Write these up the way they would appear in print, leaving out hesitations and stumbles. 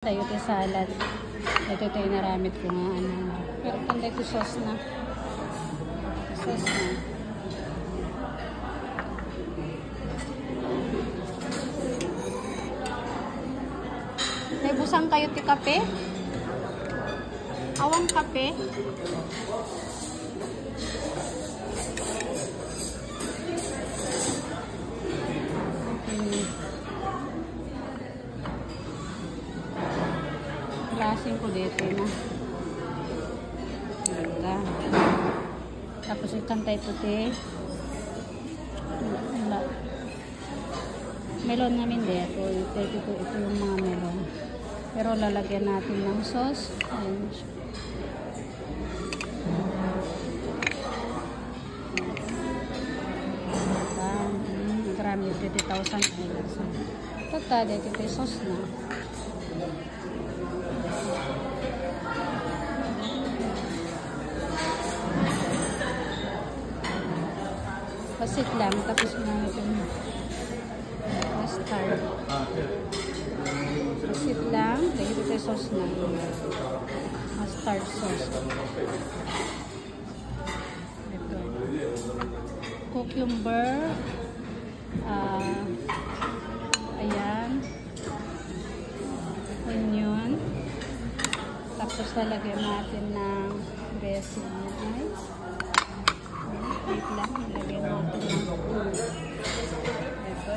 Tayo ito salad. Ito tayo naramit ko nga ano. Pero panday ko sauce na. Sauce na. May busang kayo ti kape? Awang kape? Klaseng ko dito na. Ganda. Tapos ikantay puti. Melon namin dito. Ito yung mga melon. Pero lalagyan natin ng sauce. Ayan. Marami 30,000. Tata, dito yung sauce na. Pasit lang, tapos mga itong mustard. Pasit lang, lagi ito yung sauce na. Mustard sauce. Ito. Cucumber. Ayan. Onion. Tapos lalagyan natin ng dressing. Wait lang, ilagay natin ng ito.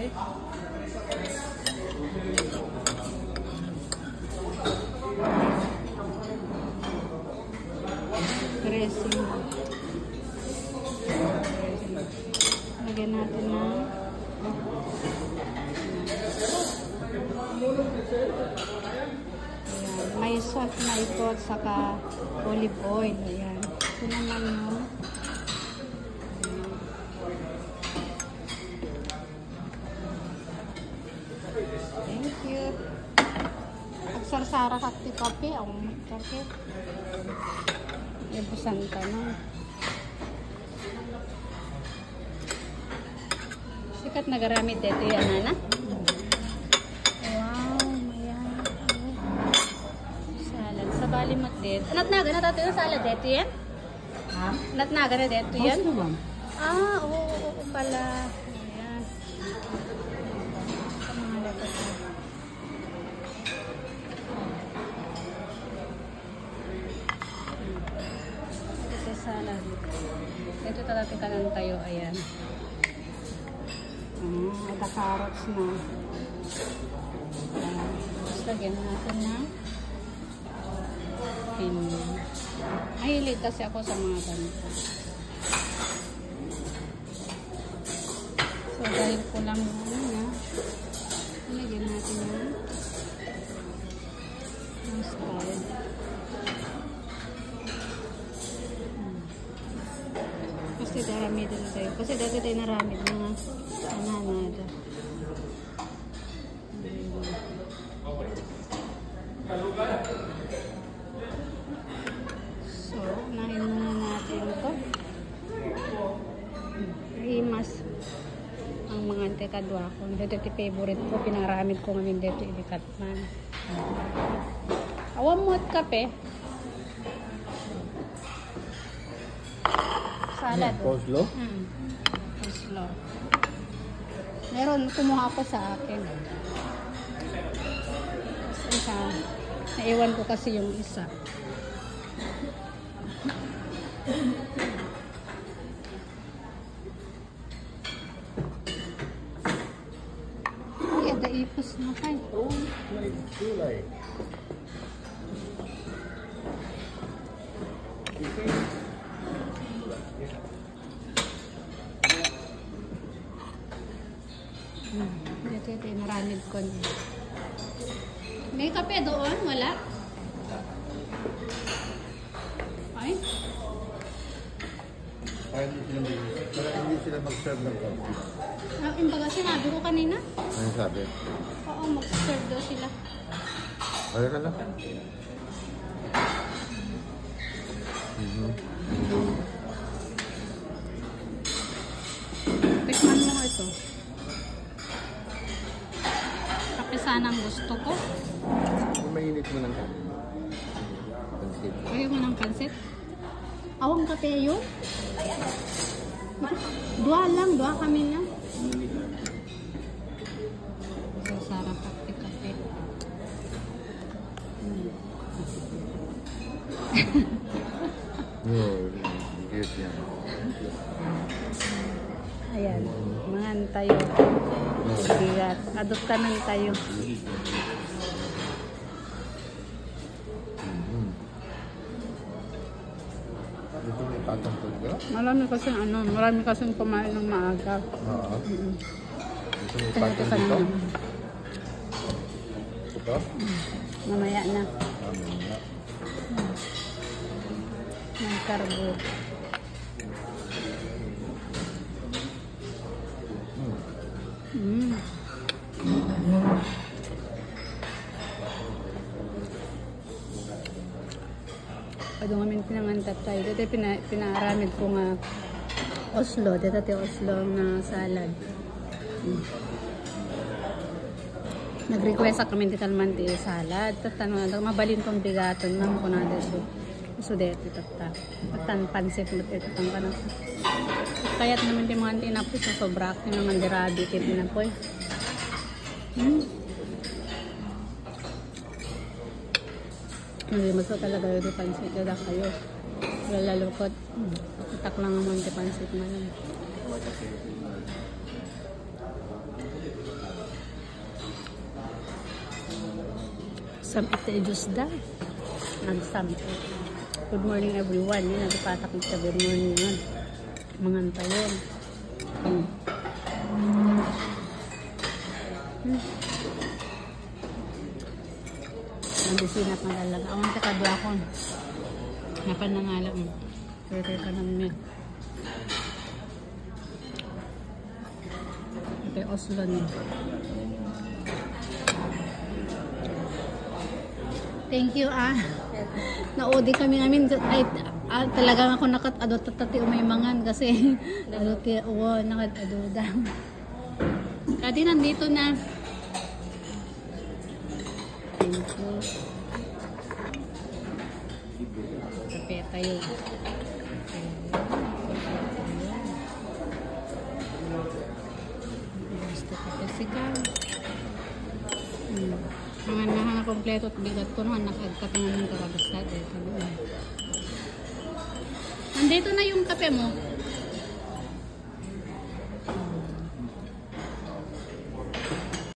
Dressing. Ilagay natin ng may salt na ito at saka olive oil. Ayan. Ito naman yung thank you. Agsarsara kati kape. Ang kape. Ibusan ka na. Sikat nagaramit dito yan, Nana. Wow, mayan. Salad. Sa balimot dito. Natnaga na tayo yung salad dito yan? Ha? Natnaga na dito yan? Oo pala. Ayan. Ito salad. Ito tatatikan tayo. Ayan. Ada carrots na. Tapos lagyan natin na pinon. Mahilig kasi ako sa mga ganito. So dahil ko lang na lagyan natin yung mustard. Kasi darami din tayo. Kasi dati tayo narami mga ananada. So, unahin muna natin ito. Imas ang mga antekadwa ko. Dito ito favorite ko. Pinaramid ko ngayon dito ilikatman. Awam mo at kape. Salad. Coleslaw? Coleslaw. Meron, kumuha pa sa akin. Isa, naiwan ko kasi yung isa. Ay, ada ipos na kayo. Oh, may kulay. Ito naramid ko niya. May kape doon? Wala? Ay? Hindi sila mag-serve ng coffee. Yung baga sinabi ko kanina? Ano sabi? Oo, mag-serve daw sila. Ay ka lang. Tikman mo ito. Kape sana ang gusto ko. Mainit Awang kape yun? Dua lang, dua kami na. So, sarap kape. Ayan, mangan tayo. Bigat. Adoptanan tayo. Dito may patong talaga? Marami kasi kumain ng maaga. Oo. Dito may patong dito? Ito? Mamaya na. Mamaya. Ng karbo. Pwede kami pinangantat tayo. Dito pinaaramid ko nga Oslo. Dito Oslo na salad. Nag-request kami di kalmanti salad. Tatanong na, mabalin tong bigaton. Nang ko na dito. So dito tata. Patan pansit mo dito tang kanas. Kaya't naman di mga tinapos na sobra. Yung naman dirabi tinapoy. Hindi maso talaga yung pansit. Dada kayo. Lalukot. Itak lang naman yung pansit mo lang. Samite juice da. Nagsamite. Good morning everyone. Yan, nagpatak sa good morning yun. Manganta yun. Nandisinap na talaga. Awan ka kadwa ko. Napanangalam. Kaya ka namin yan. Ito yung Oslo niya. Thank you Naudi kami namin. Ay, talagang ako nakatati umaymangan kasi nakataduda. Kadi nandito na. Thank you. Kape tayo. Gusto kape sigaw. Mga na kompleto at bigat ko naman nakagkatangan ng karabasad. Nandito na yung kape mo.